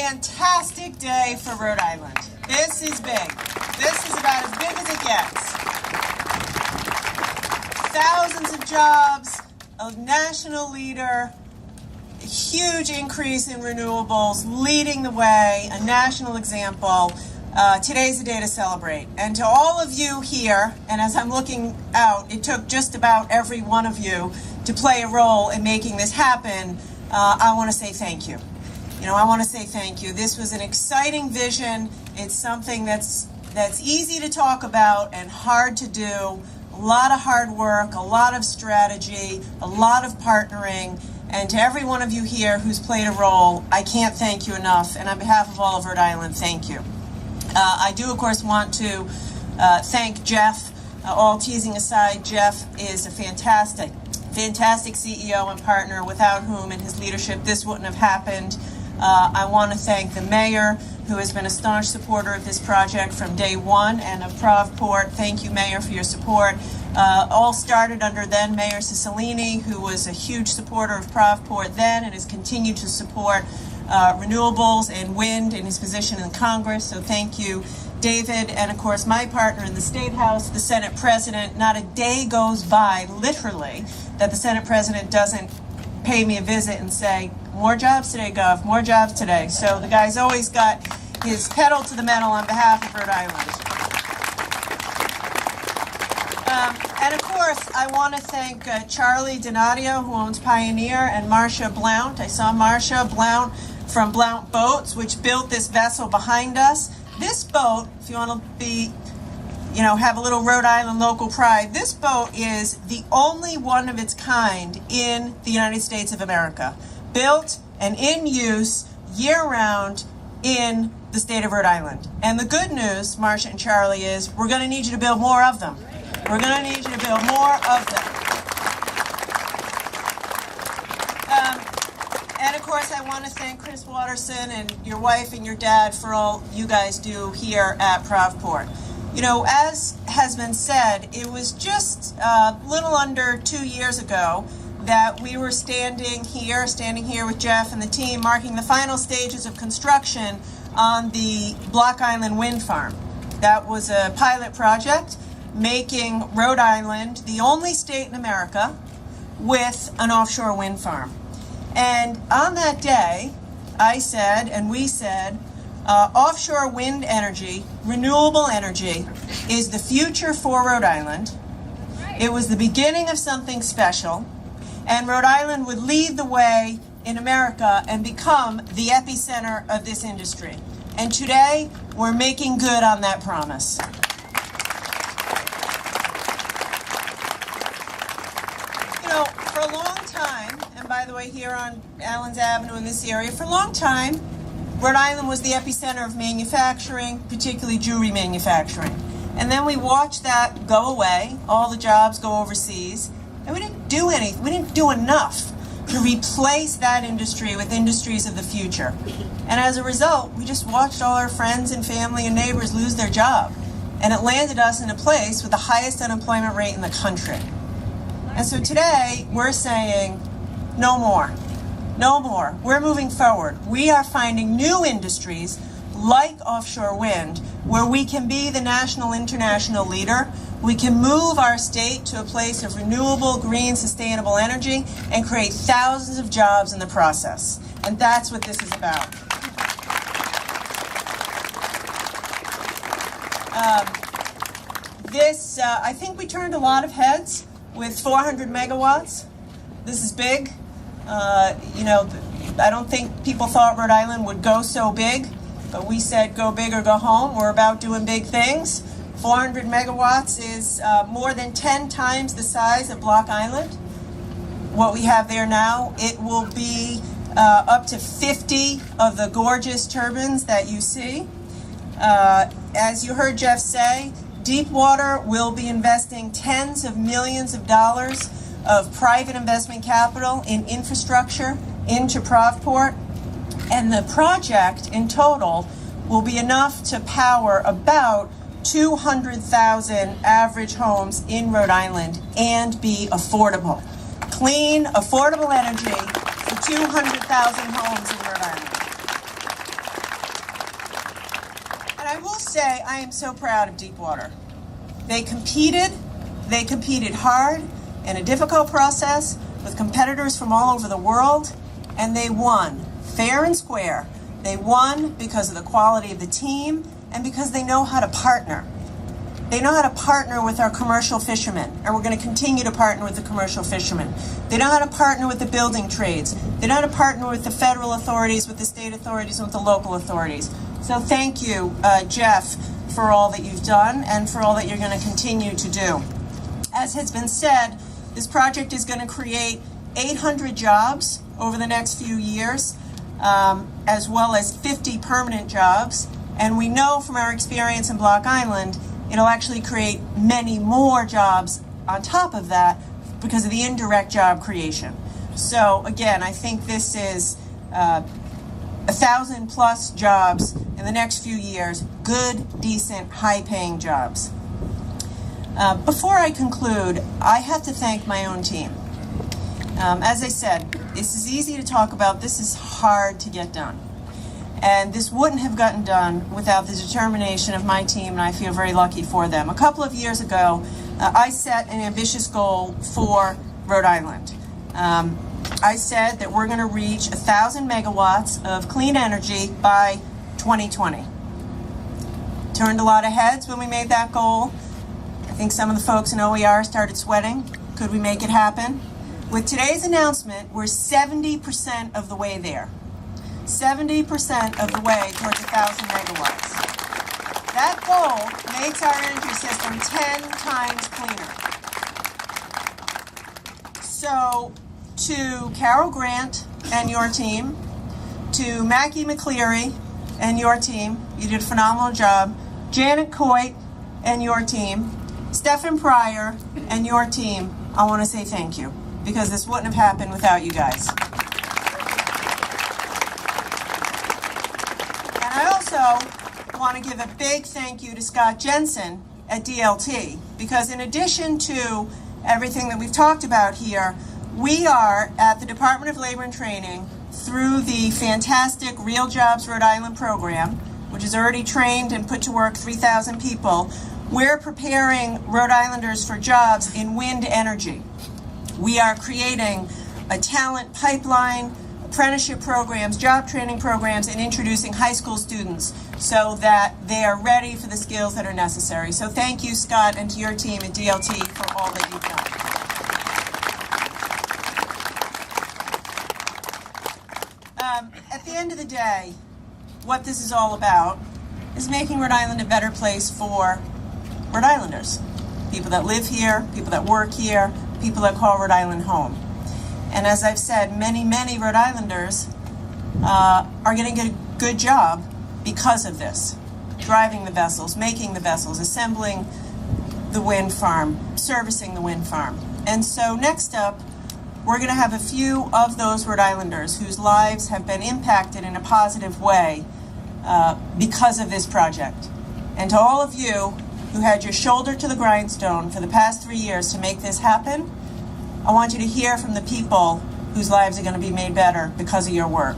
fantastic day for Rhode Island. This is big. This is about as big as it gets. Thousands of jobs, a national leader, a huge increase in renewables, leading the way, a national example. Today's the day to celebrate. And to all of you here, and as I'm looking out, it took just about every one of you to play a role in making this happen. I want to say thank you. I want to say thank you. This was an exciting vision. It's something that's easy to talk about and hard to do. A lot of hard work, a lot of strategy, a lot of partnering. And to every one of you here who's played a role, I can't thank you enough. And on behalf of all of Rhode Island, thank you. I do, of course, want to thank Jeff. All teasing aside, Jeff is a fantastic CEO and partner without whom and his leadership this wouldn't have happened. I want to thank the mayor, who has been a staunch supporter of this project from day one, and of Provport. Thank you, Mayor, for your support. All started under then Mayor Cicilline, who was a huge supporter of Provport then and has continued to support renewables and wind in his position in Congress. So thank you, David, and of course my partner in the State House, the Senate President. Not a day goes by, literally, that the Senate President doesn't pay me a visit and say, more jobs today, Gov, more jobs today. So the guy's always got his pedal to the metal on behalf of Rhode Island. And of course, I want to thank Charlie Donadio, who owns Pioneer, and Marcia Blount. I saw Marcia Blount from Blount Boats, which built this vessel behind us. This boat, if you want to be, have a little Rhode Island local pride, this boat is the only one of its kind in the United States of America. Built and in use year-round in the state of Rhode Island. And the good news, Marcia and Charlie, is we're going to need you to build more of them. We're going to need you to build more of them. And of course, I want to thank Chris Watterson and your wife and your dad for all you guys do here at Provport. As has been said, it was just a little under 2 years ago that we were standing here with Jeff and the team, marking the final stages of construction on the Block Island wind farm. That was a pilot project making Rhode Island the only state in America with an offshore wind farm. And on that day, I said, and we said, offshore wind energy, renewable energy, is the future for Rhode Island. It was the beginning of something special, and Rhode Island would lead the way in America and become the epicenter of this industry. And today, we're making good on that promise. For a long time, and by the way, here on Allens Avenue in this area, for a long time, Rhode Island was the epicenter of manufacturing, particularly jewelry manufacturing. And then we watched that go away, all the jobs go overseas, and we didn't do anything. We didn't do enough to replace that industry with industries of the future. And as a result, we just watched all our friends and family and neighbors lose their job. And it landed us in a place with the highest unemployment rate in the country. And so today, we're saying, no more. No more. We're moving forward. We are finding new industries like offshore wind where we can be the national, international leader. We can move our state to a place of renewable, green, sustainable energy and create thousands of jobs in the process. And that's what this is about. I think we turned a lot of heads with 400 megawatts. This is big. I don't think people thought Rhode Island would go so big, but we said go big or go home. We're about doing big things. 400 megawatts is more than 10 times the size of Block Island. What we have there now, it will be up to 50 of the gorgeous turbines that you see. As you heard Jeff say, Deepwater will be investing tens of millions of dollars of private investment capital in infrastructure into Provport. And the project in total will be enough to power about 200,000 average homes in Rhode Island and be affordable. Clean, affordable energy for 200,000 homes in Rhode Island. I will say I am so proud of Deepwater. They competed hard in a difficult process with competitors from all over the world, and they won fair and square. They won because of the quality of the team and because they know how to partner. They know how to partner with our commercial fishermen, and we're going to continue to partner with the commercial fishermen. They know how to partner with the building trades. They know how to partner with the federal authorities, with the state authorities, and with the local authorities. So thank you, Jeff, for all that you've done and for all that you're going to continue to do. As has been said, this project is going to create 800 jobs over the next few years, as well as 50 permanent jobs. And we know from our experience in Block Island, it'll actually create many more jobs on top of that because of the indirect job creation. So again, I think this is 1,000 plus jobs in the next few years, good, decent, high-paying jobs. Before I conclude, I have to thank my own team. As I said, this is easy to talk about, this is hard to get done. And this wouldn't have gotten done without the determination of my team, and I feel very lucky for them. A couple of years ago, I set an ambitious goal for Rhode Island. I said that we're going to reach 1,000 megawatts of clean energy by 2020. Turned a lot of heads when we made that goal. I think some of the folks in OER started sweating. Could we make it happen? With today's announcement, we're 70% of the way there. 70% of the way towards 1,000 megawatts. That goal makes our energy system 10 times cleaner. So, to Carol Grant and your team, to Mackie McCleary and your team, you did a phenomenal job, Janet Coit and your team, Stephen Pryor and your team, I want to say thank you, because this wouldn't have happened without you guys. And I also want to give a big thank you to Scott Jensen at DLT, because in addition to everything that we've talked about here, we are at the Department of Labor and Training through the fantastic Real Jobs Rhode Island program, which has already trained and put to work 3,000 people. We're preparing Rhode Islanders for jobs in wind energy. We are creating a talent pipeline, apprenticeship programs, job training programs, and introducing high school students so that they are ready for the skills that are necessary. So thank you, Scott, and to your team at DLT for all that you've done. At the end of the day, what this is all about is making Rhode Island a better place for Rhode Islanders. People that live here, people that work here, people that call Rhode Island home. And as I've said, many, many Rhode Islanders are going to get a good job because of this. Driving the vessels, making the vessels, assembling the wind farm, servicing the wind farm. And so next up, we're going to have a few of those Rhode Islanders whose lives have been impacted in a positive way because of this project. And to all of you who had your shoulder to the grindstone for the past 3 years to make this happen, I want you to hear from the people whose lives are going to be made better because of your work.